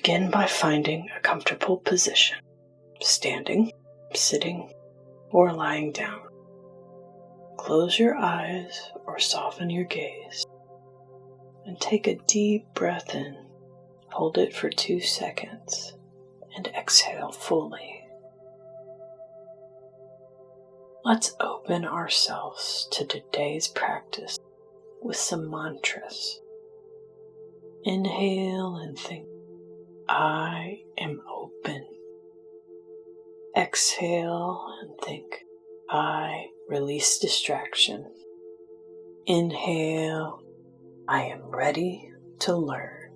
Begin by finding a comfortable position, standing, sitting, or lying down. Close your eyes or soften your gaze and take a deep breath in. Hold it for 2 seconds and exhale fully. Let's open ourselves to today's practice with some mantras. Inhale and think, I am open. Exhale and think, I release distraction. Inhale, I am ready to learn.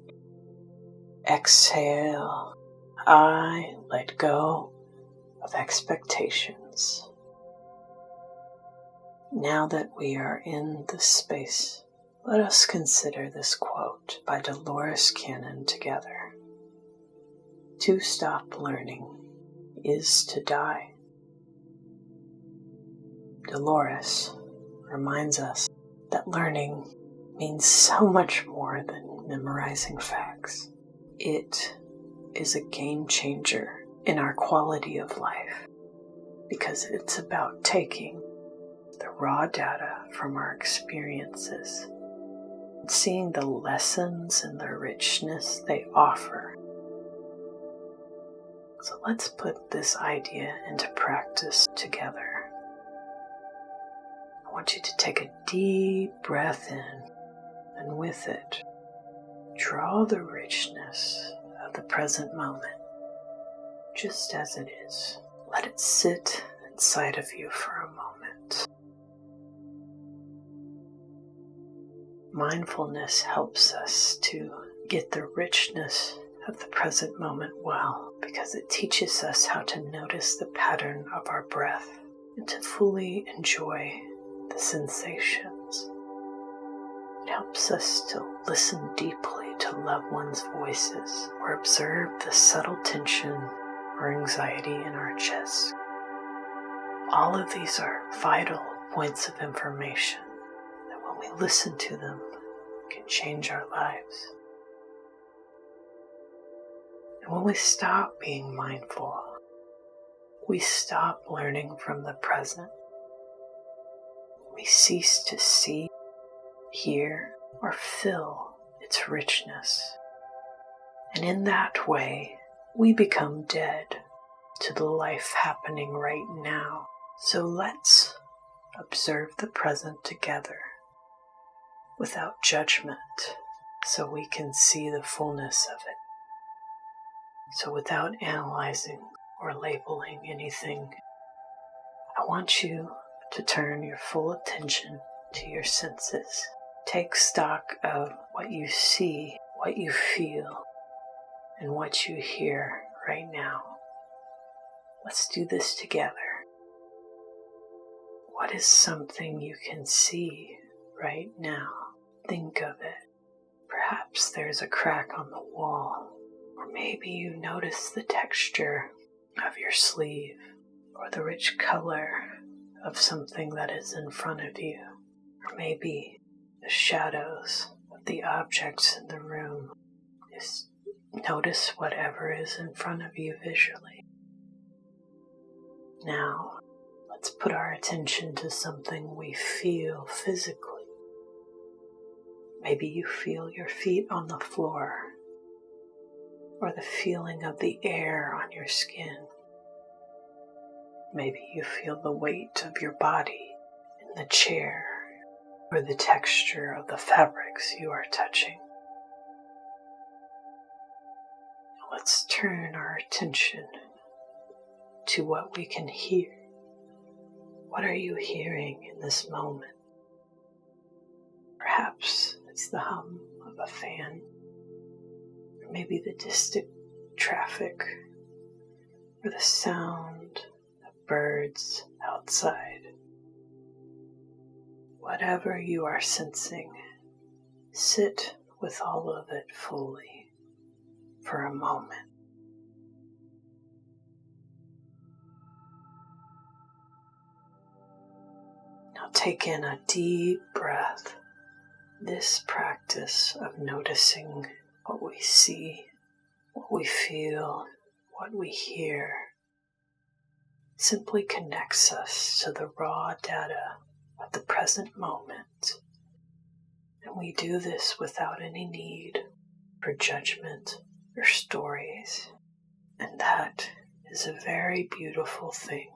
Exhale, I let go of expectations. Now that we are in this space, let us consider this quote by Dolores together. To stop learning is to die. Dolores reminds us that learning means so much more than memorizing facts. It is a game changer in our quality of life because it's about taking the raw data from our experiences and seeing the lessons and the richness they offer. So let's put this idea into practice together. I want you to take a deep breath in, and with it, draw the richness of the present moment, just as it is. Let it sit inside of you for a moment. Mindfulness helps us to get the richness of the present moment well, because it teaches us how to notice the pattern of our breath and to fully enjoy the sensations. It helps us to listen deeply to loved ones' voices or observe the subtle tension or anxiety in our chest. All of these are vital points of information that when we listen to them can change our lives. And when we stop being mindful, we stop learning from the present. We cease to see, hear, or feel its richness. And in that way, we become dead to the life happening right now. So let's observe the present together without judgment so we can see the fullness of it. So without analyzing or labeling anything, I want you to turn your full attention to your senses. Take stock of what you see, what you feel, and what you hear right now. Let's do this together. What is something you can see right now? Think of it. Perhaps there's a crack on the wall. Or maybe you notice the texture of your sleeve or the rich color of something that is in front of you. Or maybe the shadows of the objects in the room. Just notice whatever is in front of you visually. Now, let's put our attention to something we feel physically. Maybe you feel your feet on the floor, or the feeling of the air on your skin. Maybe you feel the weight of your body in the chair, or the texture of the fabrics you are touching. Let's turn our attention to what we can hear. What are you hearing in this moment? Perhaps it's the hum of a fan, or maybe the distant traffic, or the sound of birds outside. Whatever you are sensing, sit with all of it fully for a moment. Now take in a deep breath. This practice of noticing what we see, what we feel, what we hear, simply connects us to the raw data of the present moment. And we do this without any need for judgment or stories. And that is a very beautiful thing.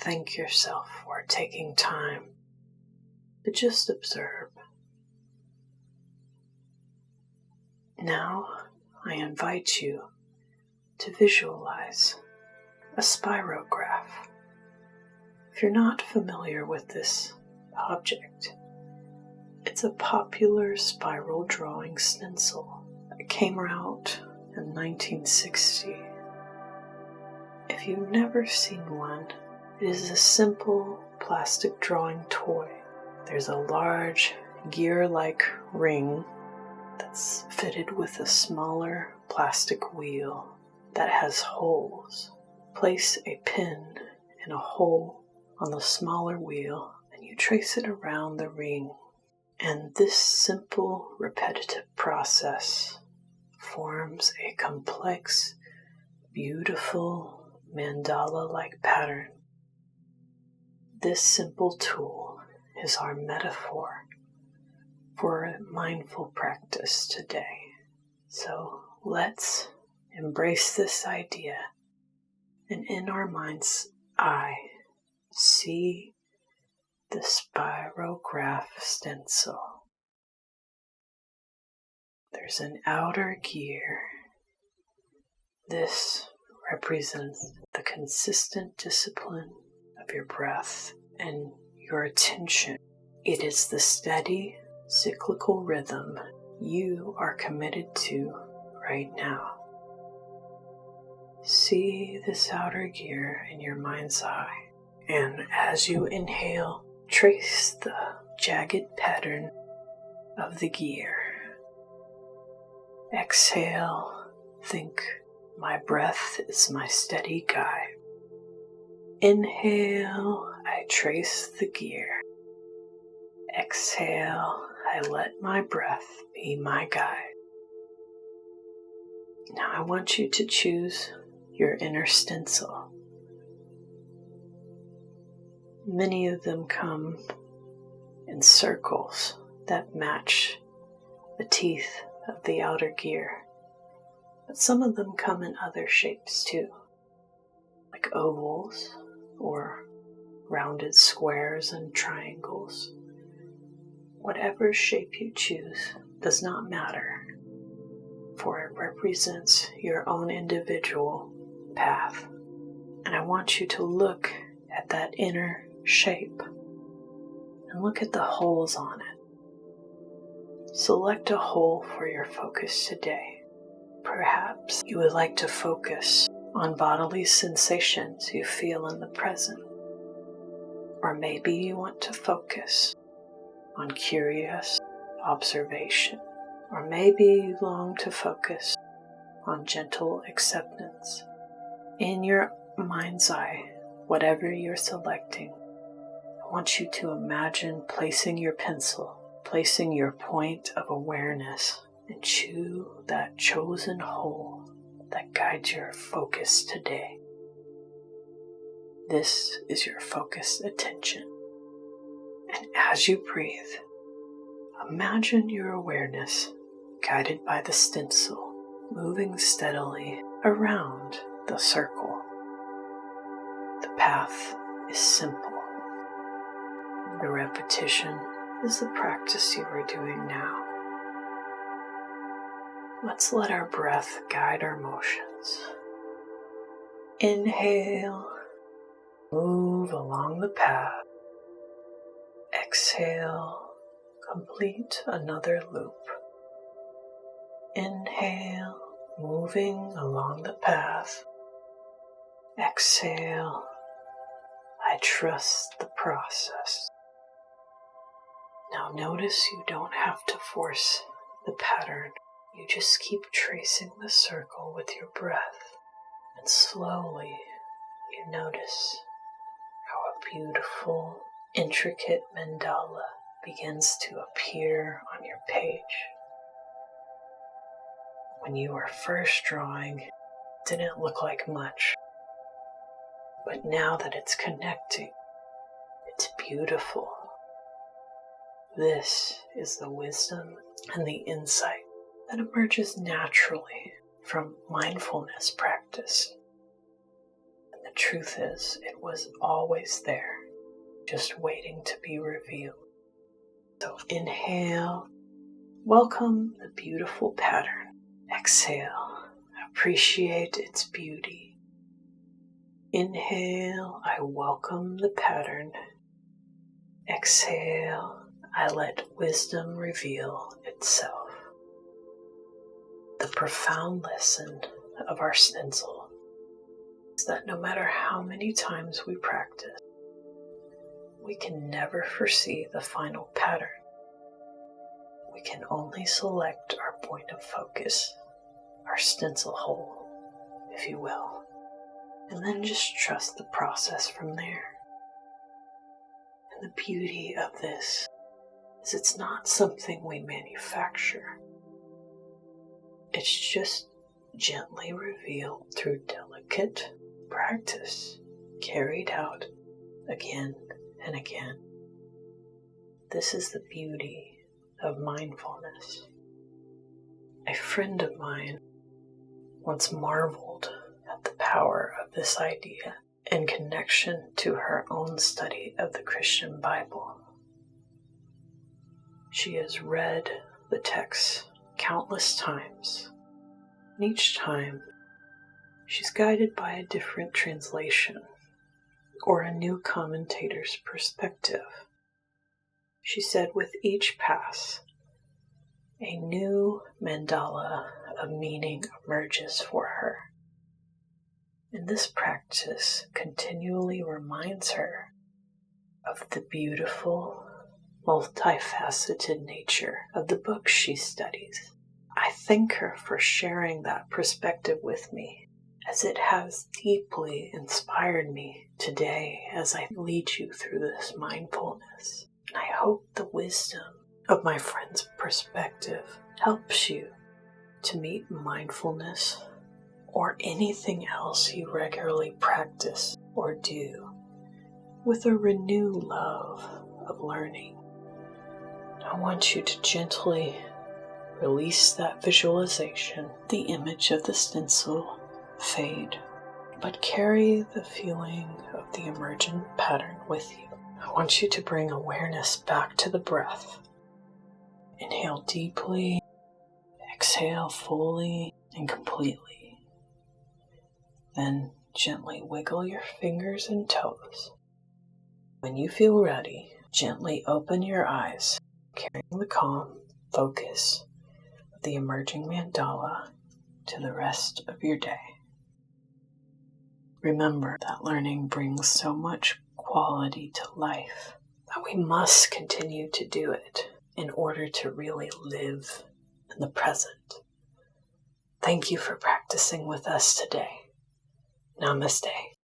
Thank yourself for taking time to just observe. Now, I invite you to visualize a spirograph. If you're not familiar with this object, it's a popular spiral drawing stencil that came out in 1960. If you've never seen one, it is a simple plastic drawing toy. There's a large gear-like ring that's fitted with a smaller plastic wheel that has holes. Place a pin in a hole on the smaller wheel and you trace it around the ring. And this simple, repetitive process forms a complex, beautiful mandala-like pattern. This simple tool is our metaphor for a mindful practice today. So let's embrace this idea and in our mind's eye see the Spirograph stencil. There's an outer gear. This represents the consistent discipline of your breath and your attention. It is the steady, cyclical rhythm you are committed to right now. See this outer gear in your mind's eye, and as you inhale, trace the jagged pattern of the gear. Exhale, think, my breath is my steady guide. Inhale, I trace the gear. Exhale, I let my breath be my guide. Now I want you to choose your inner stencil. Many of them come in circles that match the teeth of the outer gear, but some of them come in other shapes too, like ovals or rounded squares and triangles. Whatever shape you choose does not matter, for it represents your own individual path. And I want you to look at that inner shape and look at the holes on it. Select a hole for your focus today. Perhaps you would like to focus on bodily sensations you feel in the present. Or maybe you want to focus on curious observation. Or maybe you long to focus on gentle acceptance. In your mind's eye, whatever you're selecting, I want you to imagine placing your pencil, placing your point of awareness, and choose that chosen hole that guides your focus today. This is your focused attention. And as you breathe, imagine your awareness guided by the stencil, moving steadily around the circle. The path is simple. The repetition is the practice you are doing now. Let's let our breath guide our motions. Inhale, move along the path. Exhale, complete another loop. Inhale, moving along the path. Exhale, I trust the process. Now notice you don't have to force the pattern. You just keep tracing the circle with your breath. And slowly you notice how a beautiful, intricate mandala begins to appear on your page. When you were first drawing, it didn't look like much. But now that it's connecting, it's beautiful. This is the wisdom and the insight that emerges naturally from mindfulness practice. And the truth is, it was always there, just waiting to be revealed. So inhale, welcome the beautiful pattern. Exhale, appreciate its beauty. Inhale, I welcome the pattern. Exhale, I let wisdom reveal itself. The profound lesson of our stencil is that no matter how many times we practice, we can never foresee the final pattern. We can only select our point of focus, our stencil hole, if you will, and then just trust the process from there. And the beauty of this is it's not something we manufacture. It's just gently revealed through delicate practice, carried out again and again. This is the beauty of mindfulness. A friend of mine once marveled at the power of this idea in connection to her own study of the Christian Bible. She has read the text countless times, and each time she's guided by a different translation or a new commentator's perspective. She said with each pass, a new mandala of meaning emerges for her. And this practice continually reminds her of the beautiful, multifaceted nature of the books she studies. I thank her for sharing that perspective with me, as it has deeply inspired me today as I lead you through this mindfulness. And I hope the wisdom of my friend's perspective helps you to meet mindfulness or anything else you regularly practice or do with a renewed love of learning. I want you to gently release that visualization, the image of the stencil fade, but carry the feeling of the emergent pattern with you. I want you to bring awareness back to the breath. Inhale deeply, exhale fully and completely. Then gently wiggle your fingers and toes. When you feel ready, gently open your eyes, carrying the calm focus of the emerging mandala to the rest of your day. Remember that learning brings so much quality to life that we must continue to do it in order to really live in the present. Thank you for practicing with us today. Namaste.